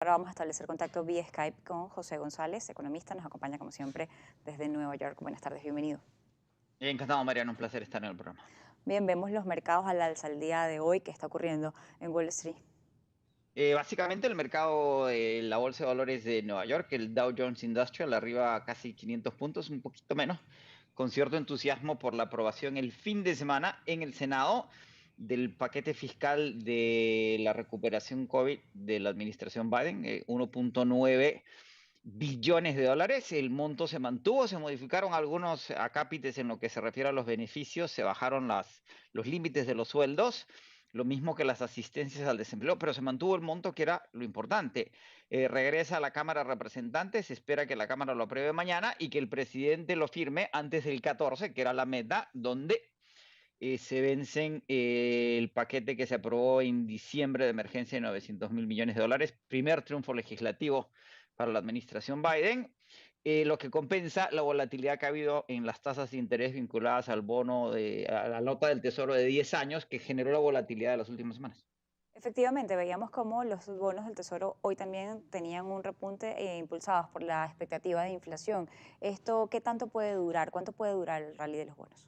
Ahora vamos a establecer contacto vía Skype con José González, economista, nos acompaña como siempre desde Nueva York. Buenas tardes, bienvenido. Encantado, Mariano, un placer estar en el programa. Bien, vemos los mercados al alza el día de hoy, ¿qué está ocurriendo en Wall Street? Básicamente el mercado, la bolsa de valores de Nueva York, el Dow Jones Industrial, arriba casi 500 puntos, un poquito menos, con cierto entusiasmo por la aprobación el fin de semana en el Senado del paquete fiscal de la recuperación COVID de la administración Biden, 1.9 billones de dólares. El monto se mantuvo, se modificaron algunos acápites en lo que se refiere a los beneficios, se bajaron los límites de los sueldos, lo mismo que las asistencias al desempleo, pero se mantuvo el monto que era lo importante. Regresa a la Cámara de Representantes, se espera que la Cámara lo apruebe mañana y que el presidente lo firme antes del 14, que era la meta, donde se vencen el paquete que se aprobó en diciembre de emergencia de 900 mil millones de dólares, primer triunfo legislativo para la administración Biden, lo que compensa la volatilidad que ha habido en las tasas de interés vinculadas al bono, a la nota del Tesoro de 10 años, que generó la volatilidad de las últimas semanas. Efectivamente, veíamos cómo los bonos del Tesoro hoy también tenían un repunte impulsados por la expectativa de inflación. ¿Esto qué tanto puede durar? ¿Cuánto puede durar el rally de los bonos?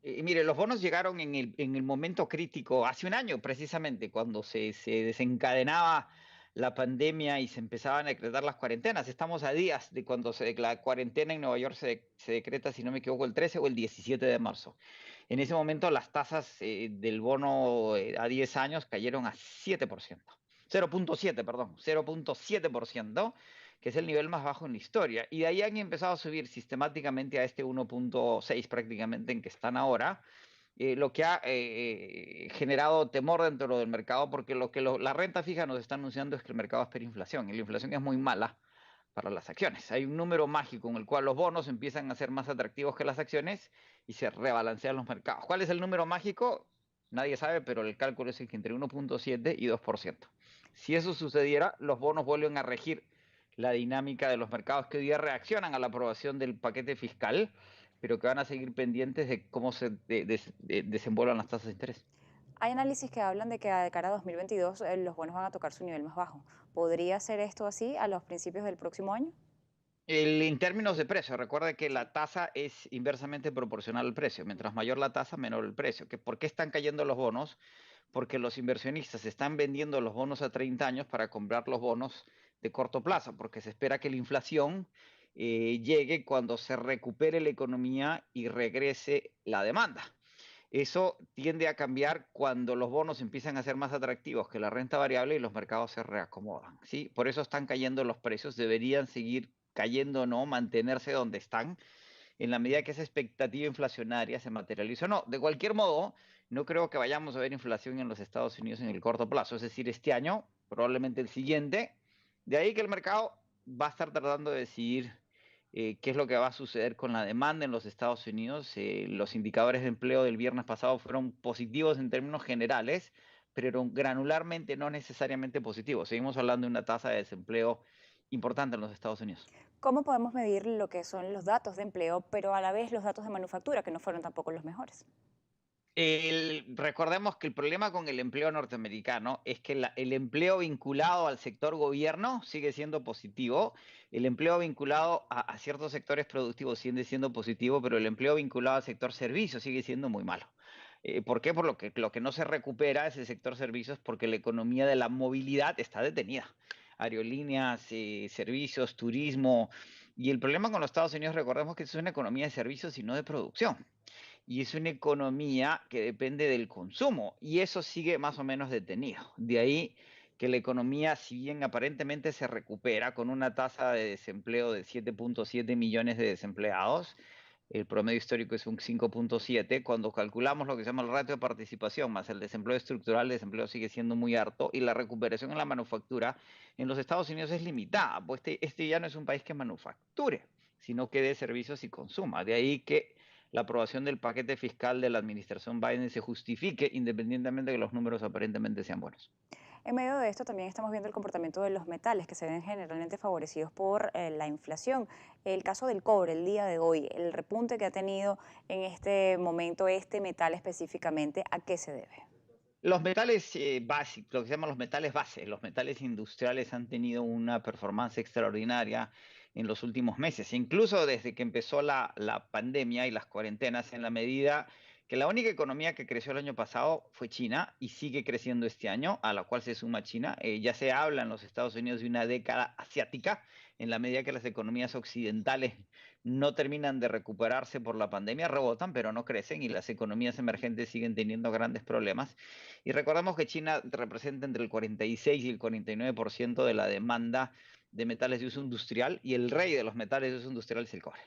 Mire, los bonos llegaron en el momento crítico, hace un año precisamente, cuando se desencadenaba la pandemia y se empezaban a decretar las cuarentenas. Estamos a días de cuando la cuarentena en Nueva York se decreta, si no me equivoco, el 13 o el 17 de marzo. En ese momento las tasas del bono a 10 años cayeron a 7%, 0.7, perdón, 0.7%, que es el nivel más bajo en la historia. Y de ahí han empezado a subir sistemáticamente a este 1.6 prácticamente en que están ahora, lo que ha generado temor dentro del mercado, porque la renta fija nos está anunciando es que el mercado espera inflación, y la inflación es muy mala para las acciones. Hay un número mágico en el cual los bonos empiezan a ser más atractivos que las acciones y se rebalancean los mercados. ¿Cuál es el número mágico? Nadie sabe, pero el cálculo es que entre 1.7 y 2%. Si eso sucediera, los bonos vuelven a regir la dinámica de los mercados que hoy día reaccionan a la aprobación del paquete fiscal, pero que van a seguir pendientes de cómo se desenvuelvan las tasas de interés. Hay análisis que hablan de que de cara a 2022 los bonos van a tocar su nivel más bajo. ¿Podría ser esto así a los principios del próximo año? En términos de precio, recuerda que Sí. la tasa es inversamente proporcional al precio. Mientras mayor la tasa, menor el precio. ¿Por qué están cayendo los bonos? Porque los inversionistas están vendiendo los bonos a 30 años para comprar los bonos de corto plazo, porque se espera que la inflación llegue cuando se recupere la economía y regrese la demanda. Eso tiende a cambiar cuando los bonos empiezan a ser más atractivos que la renta variable y los mercados se reacomodan, ¿sí? Por eso están cayendo los precios, deberían seguir cayendo o no, mantenerse donde están, en la medida que esa expectativa inflacionaria se materializa o no. De cualquier modo, no creo que vayamos a ver inflación en los Estados Unidos en el corto plazo, es decir, este año, probablemente el siguiente. De ahí que el mercado va a estar tratando de decidir qué es lo que va a suceder con la demanda en los Estados Unidos. Los indicadores de empleo del viernes pasado fueron positivos en términos generales, pero granularmente no necesariamente positivos. Seguimos hablando de una tasa de desempleo importante en los Estados Unidos. ¿Cómo podemos medir lo que son los datos de empleo, pero a la vez los datos de manufactura, que no fueron tampoco los mejores? Recordemos que el problema con el empleo norteamericano es que el empleo vinculado al sector gobierno sigue siendo positivo, el empleo vinculado a ciertos sectores productivos sigue siendo positivo, pero el empleo vinculado al sector servicios sigue siendo muy malo. ¿Por qué? Por lo que no se recupera ese sector servicios porque la economía de la movilidad está detenida. Aerolíneas, servicios, turismo. Y el problema con los Estados Unidos, recordemos que es una economía de servicios y no de producción, y es una economía que depende del consumo y eso sigue más o menos detenido. De ahí que la economía, si bien aparentemente se recupera con una tasa de desempleo de 7.7 millones de desempleados, el promedio histórico es un 5.7. Cuando calculamos lo que se llama el ratio de participación más el desempleo estructural, el desempleo sigue siendo muy alto y la recuperación en la manufactura en los Estados Unidos es limitada, pues este ya no es un país que manufacture, sino que dé servicios y consuma. De ahí que la aprobación del paquete fiscal de la administración Biden se justifique independientemente de que los números aparentemente sean buenos. En medio de esto también estamos viendo el comportamiento de los metales, que se ven generalmente favorecidos por la inflación. El caso del cobre, el día de hoy, el repunte que ha tenido en este momento este metal específicamente, ¿a qué se debe? Los metales básicos, lo que se llaman los metales base, los metales industriales han tenido una performance extraordinaria en los últimos meses, incluso desde que empezó la pandemia y las cuarentenas, en la medida que la única economía que creció el año pasado fue China y sigue creciendo este año, a la cual se suma China. Ya se habla en los Estados Unidos de una década asiática, en la medida que las economías occidentales no terminan de recuperarse por la pandemia, rebotan, pero no crecen y las economías emergentes siguen teniendo grandes problemas. Y recordemos que China representa entre el 46 y el 49% de la demanda de metales de uso industrial y el rey de los metales de uso industrial es el cobre.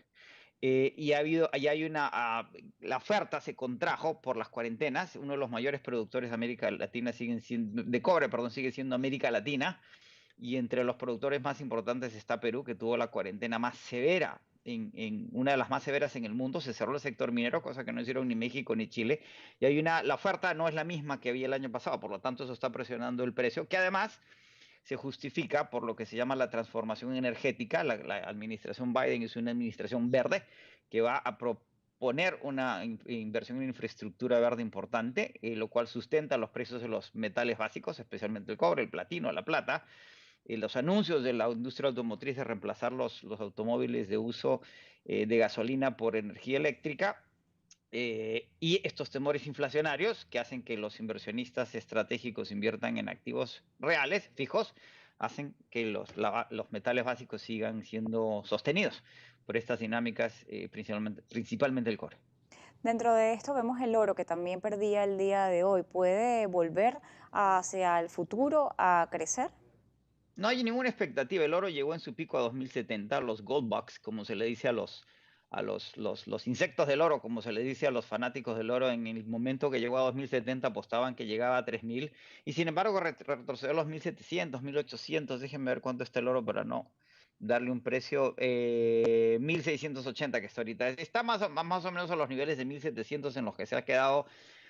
Y hay la oferta se contrajo por las cuarentenas. Uno de los mayores productores de América Latina de cobre, perdón, sigue siendo América Latina. Y entre los productores más importantes está Perú, que tuvo la cuarentena más severa, una de las más severas en el mundo. Se cerró el sector minero, cosa que no hicieron ni México ni Chile. Y la oferta no es la misma que había el año pasado, por lo tanto eso está presionando el precio, que además se justifica por lo que se llama la transformación energética. La administración Biden es una administración verde que va a proponer una inversión en infraestructura verde importante, lo cual sustenta los precios de los metales básicos, especialmente el cobre, el platino, la plata. Los anuncios de la industria automotriz de reemplazar los automóviles de uso de gasolina por energía eléctrica, y estos temores inflacionarios que hacen que los inversionistas estratégicos inviertan en activos reales, fijos, hacen que los metales básicos sigan siendo sostenidos por estas dinámicas, principalmente el cobre. Dentro de esto vemos el oro que también perdía el día de hoy. ¿Puede volver hacia el futuro a crecer? No hay ninguna expectativa. El oro llegó en su pico a 2070, los gold bugs, como se le dice a los insectos del oro, como se le dice a los fanáticos del oro. En el momento que llegó a 2070 apostaban que llegaba a 3000 y sin embargo retrocedió a los 1700, 1800. Déjenme ver cuánto está el oro para no darle un precio. 1680 que está ahorita. Está más o menos a los niveles de 1700 en los que se ha quedado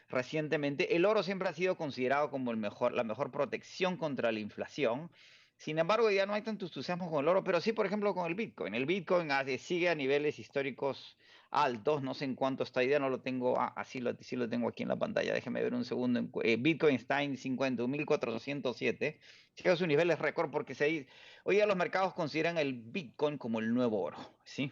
recientemente. El oro siempre ha sido considerado como la mejor protección contra la inflación. Sin embargo, ya no hay tanto entusiasmo con el oro, pero sí, por ejemplo, con el Bitcoin. El Bitcoin sigue a niveles históricos altos, no sé en cuánto está, idea no lo tengo, sí lo tengo aquí en la pantalla, déjeme ver un segundo. Bitcoin está en 51.407, llega a sus niveles récord porque hoy día los mercados consideran el Bitcoin como el nuevo oro, ¿sí?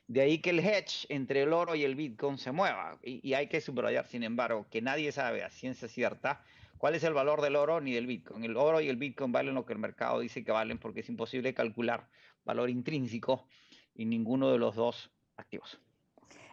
De ahí que el hedge entre el oro y el Bitcoin se mueva, y hay que subrayar, sin embargo, que nadie sabe a ciencia cierta cuál es el valor del oro ni del Bitcoin. El oro y el Bitcoin valen lo que el mercado dice que valen porque es imposible calcular valor intrínseco en ninguno de los dos activos.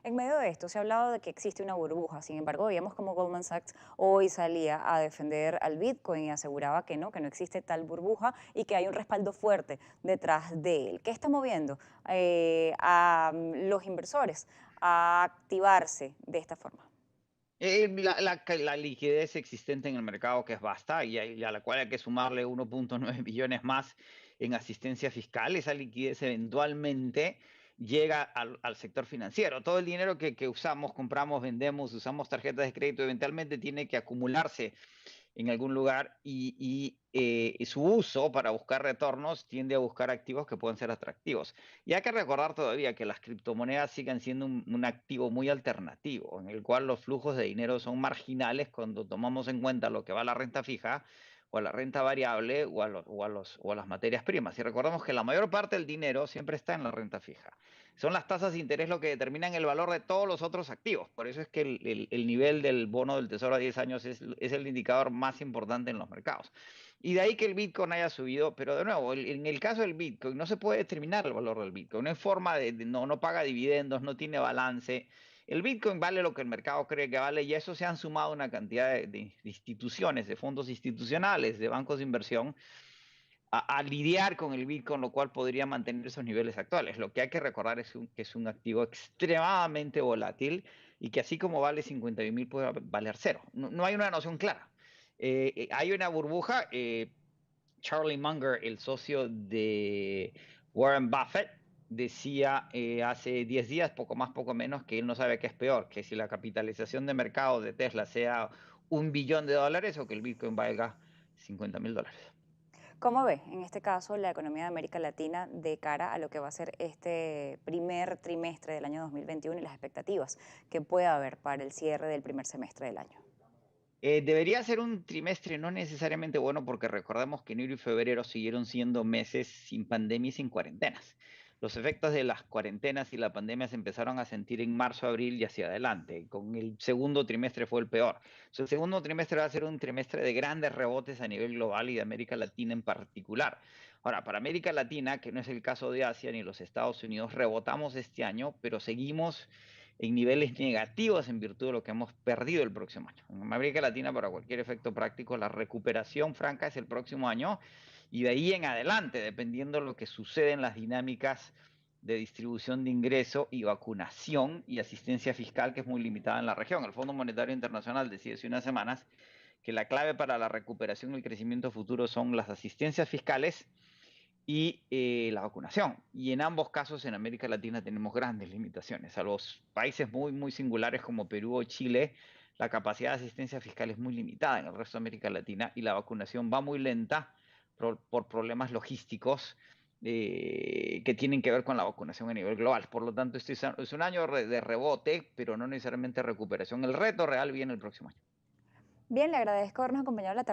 En medio de esto se ha hablado de que existe una burbuja, sin embargo, veíamos como Goldman Sachs hoy salía a defender al Bitcoin y aseguraba que no existe tal burbuja y que hay un respaldo fuerte detrás de él. ¿Qué está moviendo a los inversores a activarse de esta forma? La liquidez existente en el mercado, que es vasta y a la cual hay que sumarle 1.9 billones más en asistencia fiscal. Esa liquidez eventualmente llega al sector financiero. Todo el dinero que usamos, compramos, vendemos, usamos tarjetas de crédito, eventualmente tiene que acumularse en algún lugar, y su uso para buscar retornos tiende a buscar activos que pueden ser atractivos. Y hay que recordar todavía que las criptomonedas siguen siendo un activo muy alternativo, en el cual los flujos de dinero son marginales cuando tomamos en cuenta lo que va a la renta fija o a la renta variable o a las materias primas. Y recordemos que la mayor parte del dinero siempre está en la renta fija. Son las tasas de interés lo que determinan el valor de todos los otros activos. Por eso es que el nivel del bono del tesoro a 10 años es el indicador más importante en los mercados. Y de ahí que el Bitcoin haya subido, pero de nuevo, en el caso del Bitcoin no se puede determinar el valor del Bitcoin. No hay forma no paga dividendos, no tiene balance. El Bitcoin vale lo que el mercado cree que vale, y a eso se han sumado una cantidad de instituciones, de fondos institucionales, de bancos de inversión, a lidiar con el Bitcoin, lo cual podría mantener esos niveles actuales. Lo que hay que recordar que es un activo extremadamente volátil y que así como vale 50.000 puede valer cero. No hay una noción clara. Hay una burbuja. Charlie Munger, el socio de Warren Buffett, decía hace 10 días, poco más, poco menos, que él no sabe qué es peor, que si la capitalización de mercado de Tesla sea $1 billón o que el Bitcoin valga $50.000. ¿Cómo ve en este caso la economía de América Latina de cara a lo que va a ser este primer trimestre del año 2021 y las expectativas que pueda haber para el cierre del primer semestre del año? Debería ser un trimestre no necesariamente bueno porque recordemos que enero y febrero siguieron siendo meses sin pandemia y sin cuarentenas. Los efectos de las cuarentenas y la pandemia se empezaron a sentir en marzo, abril y hacia adelante. Con el segundo trimestre fue el peor. El segundo trimestre va a ser un trimestre de grandes rebotes a nivel global y de América Latina en particular. Ahora, para América Latina, que no es el caso de Asia ni los Estados Unidos, rebotamos este año, pero seguimos en niveles negativos en virtud de lo que hemos perdido el próximo año. En América Latina, para cualquier efecto práctico, la recuperación franca es el próximo año y de ahí en adelante, dependiendo de lo que sucede en las dinámicas de distribución de ingreso y vacunación y asistencia fiscal, que es muy limitada en la región. El Fondo Monetario Internacional decía hace unas semanas que la clave para la recuperación y el crecimiento futuro son las asistencias fiscales y la vacunación. Y en ambos casos en América Latina tenemos grandes limitaciones. A los países muy, muy singulares como Perú o Chile, la capacidad de asistencia fiscal es muy limitada en el resto de América Latina y la vacunación va muy lenta por problemas logísticos que tienen que ver con la vacunación a nivel global. Por lo tanto, este es un año de rebote, pero no necesariamente recuperación. El reto real viene el próximo año. Bien, le agradezco habernos acompañado la tarde.